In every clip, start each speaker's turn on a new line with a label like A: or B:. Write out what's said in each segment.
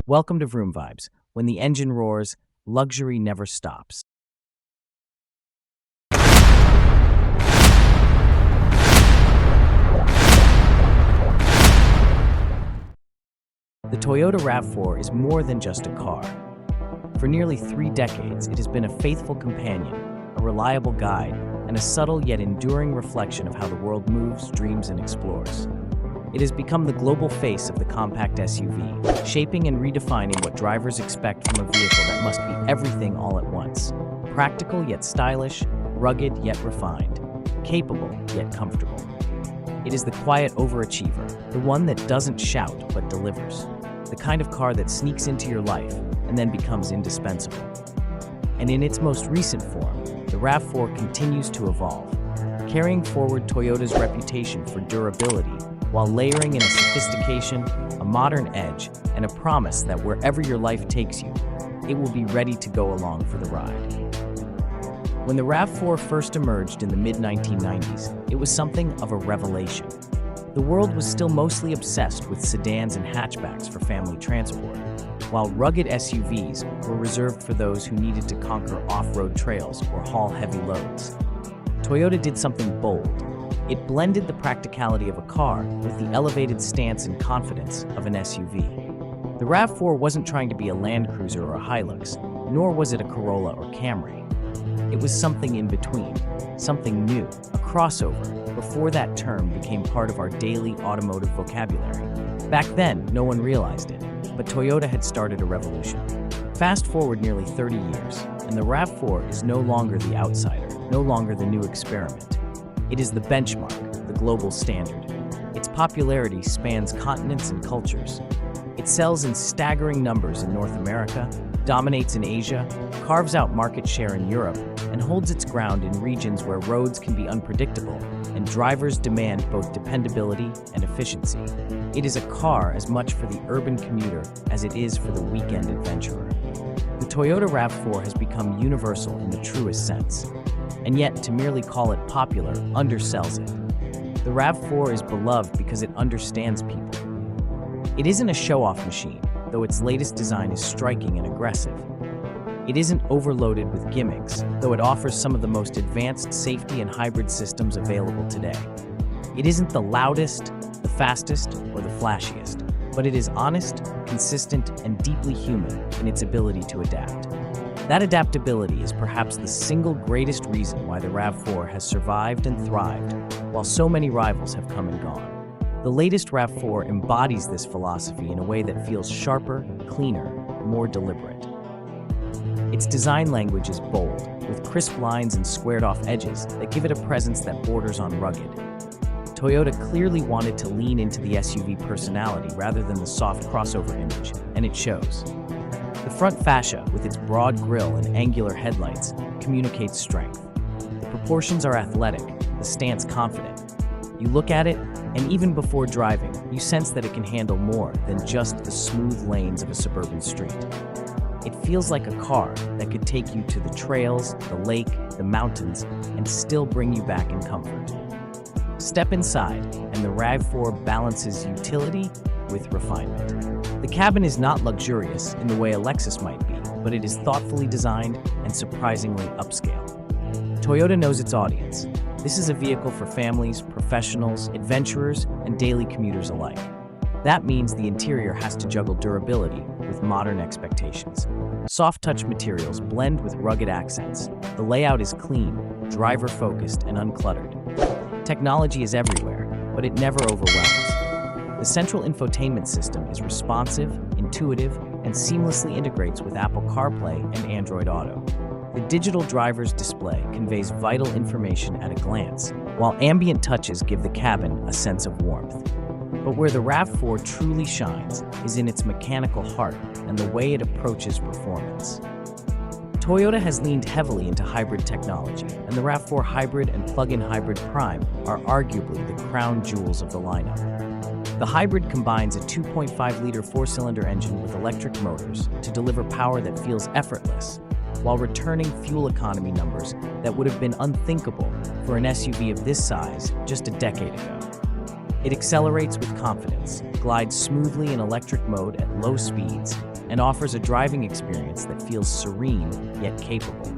A: Welcome to Vroom Vibes. When the engine roars, luxury never stops. The Toyota RAV4 is more than just a car. For nearly 3 decades, it has been a faithful companion, a reliable guide, and a subtle yet enduring reflection of how the world moves, dreams, and explores. It has become the global face of the compact SUV, shaping and redefining what drivers expect from a vehicle that must be everything all at once. Practical yet stylish, rugged yet refined, capable yet comfortable. It is the quiet overachiever, the one that doesn't shout but delivers. The kind of car that sneaks into your life and then becomes indispensable. And in its most recent form, the RAV4 continues to evolve, carrying forward Toyota's reputation for durability while layering in a sophistication, a modern edge, and a promise that wherever your life takes you, it will be ready to go along for the ride. When the RAV4 first emerged in the mid-1990s, it was something of a revelation. The world was still mostly obsessed with sedans and hatchbacks for family transport, while rugged SUVs were reserved for those who needed to conquer off-road trails or haul heavy loads. Toyota did something bold. It blended the practicality of a car with the elevated stance and confidence of an SUV. The RAV4 wasn't trying to be a Land Cruiser or a Hilux, nor was it a Corolla or Camry. It was something in between, something new, a crossover, before that term became part of our daily automotive vocabulary. Back then, no one realized it, but Toyota had started a revolution. Fast forward nearly 30 years, and the RAV4 is no longer the outsider, no longer the new experiment. It is the benchmark, the global standard. Its popularity spans continents and cultures. It sells in staggering numbers in North America, dominates in Asia, carves out market share in Europe, and holds its ground in regions where roads can be unpredictable and drivers demand both dependability and efficiency. It is a car as much for the urban commuter as it is for the weekend adventurer. The Toyota RAV4 has become universal in the truest sense, and yet to merely call it popular undersells it. The RAV4 is beloved because it understands people. It isn't a show-off machine, though its latest design is striking and aggressive. It isn't overloaded with gimmicks, though it offers some of the most advanced safety and hybrid systems available today. It isn't the loudest, the fastest, or the flashiest, but it is honest, consistent, and deeply human in its ability to adapt. That adaptability is perhaps the single greatest reason why the RAV4 has survived and thrived, while so many rivals have come and gone. The latest RAV4 embodies this philosophy in a way that feels sharper, cleaner, more deliberate. Its design language is bold, with crisp lines and squared-off edges that give it a presence that borders on rugged. Toyota clearly wanted to lean into the SUV personality rather than the soft crossover image, and it shows. The front fascia, with its broad grille and angular headlights, communicates strength. The proportions are athletic, the stance confident. You look at it, and even before driving, you sense that it can handle more than just the smooth lanes of a suburban street. It feels like a car that could take you to the trails, the lake, the mountains, and still bring you back in comfort. Step inside, and the RAV4 balances utility with refinement. The cabin is not luxurious in the way a Lexus might be, but it is thoughtfully designed and surprisingly upscale. Toyota knows its audience. This is a vehicle for families, professionals, adventurers, and daily commuters alike. That means the interior has to juggle durability with modern expectations. Soft-touch materials blend with rugged accents. The layout is clean, driver-focused, and uncluttered. Technology is everywhere, but it never overwhelms. The central infotainment system is responsive, intuitive, and seamlessly integrates with Apple CarPlay and Android Auto. The digital driver's display conveys vital information at a glance, while ambient touches give the cabin a sense of warmth. But where the RAV4 truly shines is in its mechanical heart and the way it approaches performance. Toyota has leaned heavily into hybrid technology, and the RAV4 Hybrid and Plug-in Hybrid Prime are arguably the crown jewels of the lineup. The hybrid combines a 2.5-liter 4-cylinder engine with electric motors to deliver power that feels effortless, while returning fuel economy numbers that would have been unthinkable for an SUV of this size just a decade ago. It accelerates with confidence, glides smoothly in electric mode at low speeds, and offers a driving experience that feels serene yet capable.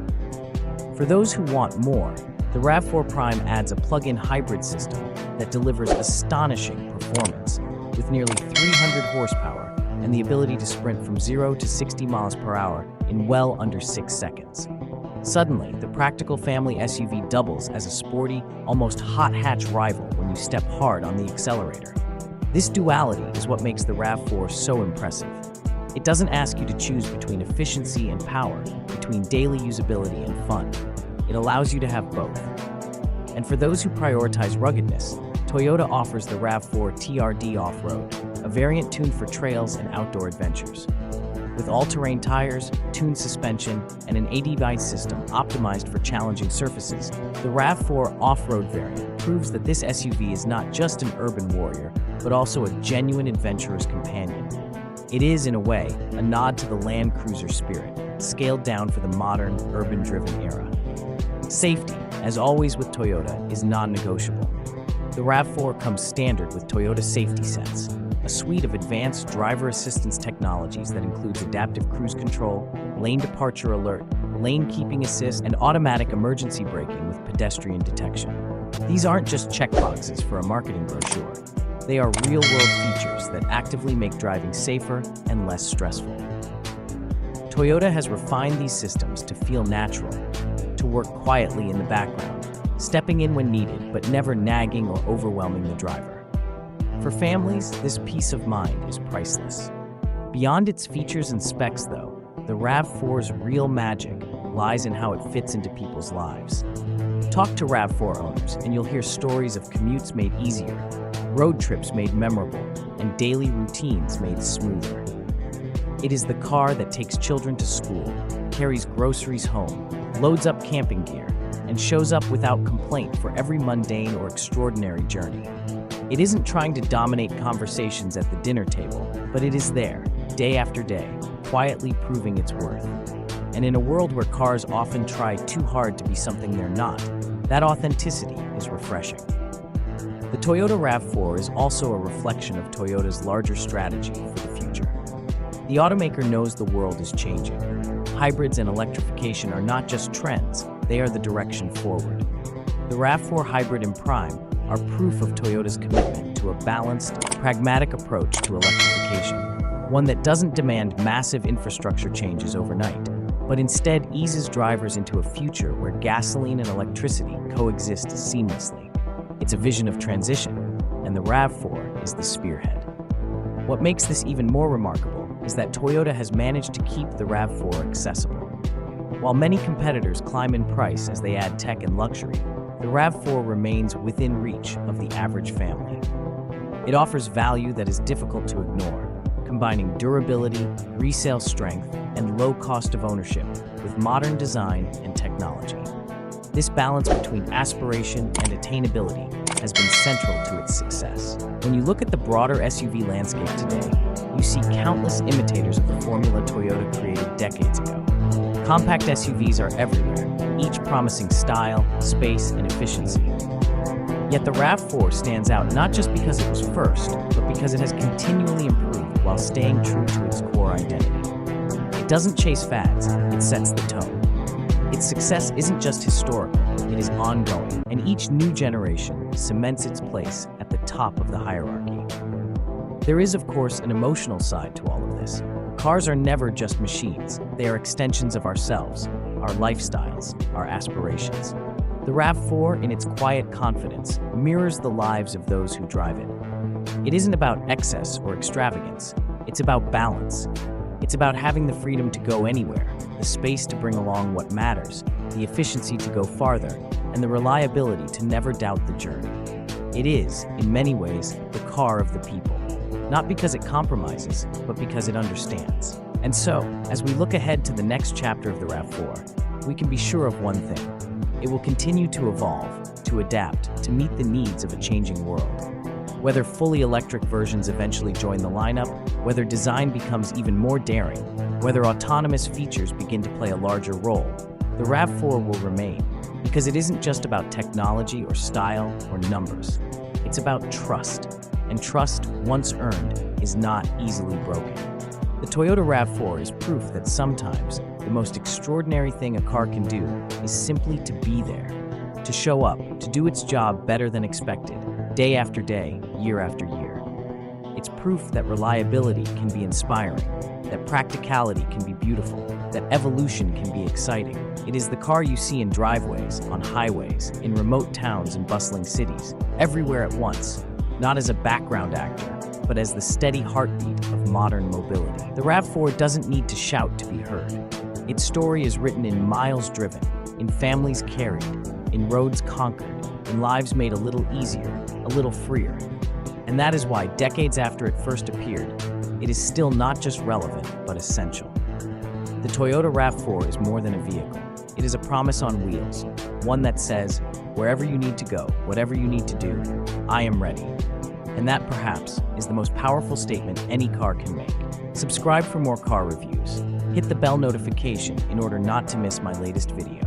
A: For those who want more, the RAV4 Prime adds a plug-in hybrid system that delivers astonishing performance with nearly 300 horsepower and the ability to sprint from 0 to 60 miles per hour in well under 6 seconds. Suddenly, the practical family SUV doubles as a sporty, almost hot hatch rival when you step hard on the accelerator. This duality is what makes the RAV4 so impressive. It doesn't ask you to choose between efficiency and power, between daily usability and fun. It allows you to have both. And for those who prioritize ruggedness, Toyota offers the RAV4 TRD Off-Road, a variant tuned for trails and outdoor adventures. With all-terrain tires, tuned suspension, and an AD system optimized for challenging surfaces, the RAV4 Off-Road variant proves that this SUV is not just an urban warrior, but also a genuine adventurer's companion. It is, in a way, a nod to the Land Cruiser spirit, scaled down for the modern, urban-driven era. Safety, as always with Toyota, is non-negotiable. The RAV4 comes standard with Toyota Safety Sense, a suite of advanced driver assistance technologies that includes adaptive cruise control, lane departure alert, lane keeping assist, and automatic emergency braking with pedestrian detection. These aren't just checkboxes for a marketing brochure. They are real-world features that actively make driving safer and less stressful. Toyota has refined these systems to feel natural, to work quietly in the background, stepping in when needed, but never nagging or overwhelming the driver. For families, this peace of mind is priceless. Beyond its features and specs, though, the RAV4's real magic lies in how it fits into people's lives. Talk to RAV4 owners, and you'll hear stories of commutes made easier, road trips made memorable, and daily routines made smoother. It is the car that takes children to school, carries groceries home, loads up camping gear, and shows up without complaint for every mundane or extraordinary journey. It isn't trying to dominate conversations at the dinner table, but it is there, day after day, quietly proving its worth. And in a world where cars often try too hard to be something they're not, that authenticity is refreshing. The Toyota RAV4 is also a reflection of Toyota's larger strategy for the future. The automaker knows the world is changing. Hybrids and electrification are not just trends, they are the direction forward. The RAV4 Hybrid and Prime are proof of Toyota's commitment to a balanced, pragmatic approach to electrification, one that doesn't demand massive infrastructure changes overnight, but instead eases drivers into a future where gasoline and electricity coexist seamlessly. It's a vision of transition, and the RAV4 is the spearhead. What makes this even more remarkable is that Toyota has managed to keep the RAV4 accessible. While many competitors climb in price as they add tech and luxury, the RAV4 remains within reach of the average family. It offers value that is difficult to ignore, combining durability, resale strength, and low cost of ownership with modern design and technology. This balance between aspiration and attainability has been central to its success. When you look at the broader SUV landscape today, you see countless imitators of the formula Toyota created decades ago. Compact SUVs are everywhere, each promising style, space, and efficiency. Yet the RAV4 stands out not just because it was first, but because it has continually improved while staying true to its core identity. It doesn't chase fads, it sets the tone. Its success isn't just historical, it is ongoing, and each new generation cements its place at the top of the hierarchy. There is, of course, an emotional side to all of this. Cars are never just machines. They are extensions of ourselves, our lifestyles, our aspirations. The RAV4, in its quiet confidence, mirrors the lives of those who drive it. It isn't about excess or extravagance. It's about balance. It's about having the freedom to go anywhere, the space to bring along what matters, the efficiency to go farther, and the reliability to never doubt the journey. It is, in many ways, the car of the people. Not because it compromises, but because it understands. And so, as we look ahead to the next chapter of the RAV4, we can be sure of one thing. It will continue to evolve, to adapt, to meet the needs of a changing world. Whether fully electric versions eventually join the lineup, whether design becomes even more daring, whether autonomous features begin to play a larger role, the RAV4 will remain, because it isn't just about technology or style or numbers. It's about trust, and trust, once earned, is not easily broken. The Toyota RAV4 is proof that sometimes the most extraordinary thing a car can do is simply to be there, to show up, to do its job better than expected, day after day, year after year. It's proof that reliability can be inspiring, that practicality can be beautiful, that evolution can be exciting. It is the car you see in driveways, on highways, in remote towns and bustling cities, everywhere at once, not as a background actor, but as the steady heartbeat of modern mobility. The RAV4 doesn't need to shout to be heard. Its story is written in miles driven, in families carried, in roads conquered, in lives made a little easier, a little freer. And that is why, decades after it first appeared, it is still not just relevant, but essential. The Toyota RAV4 is more than a vehicle. It is a promise on wheels, one that says, wherever you need to go, whatever you need to do, I am ready. And that, perhaps, is the most powerful statement any car can make. Subscribe for more car reviews. Hit the bell notification in order not to miss my latest video.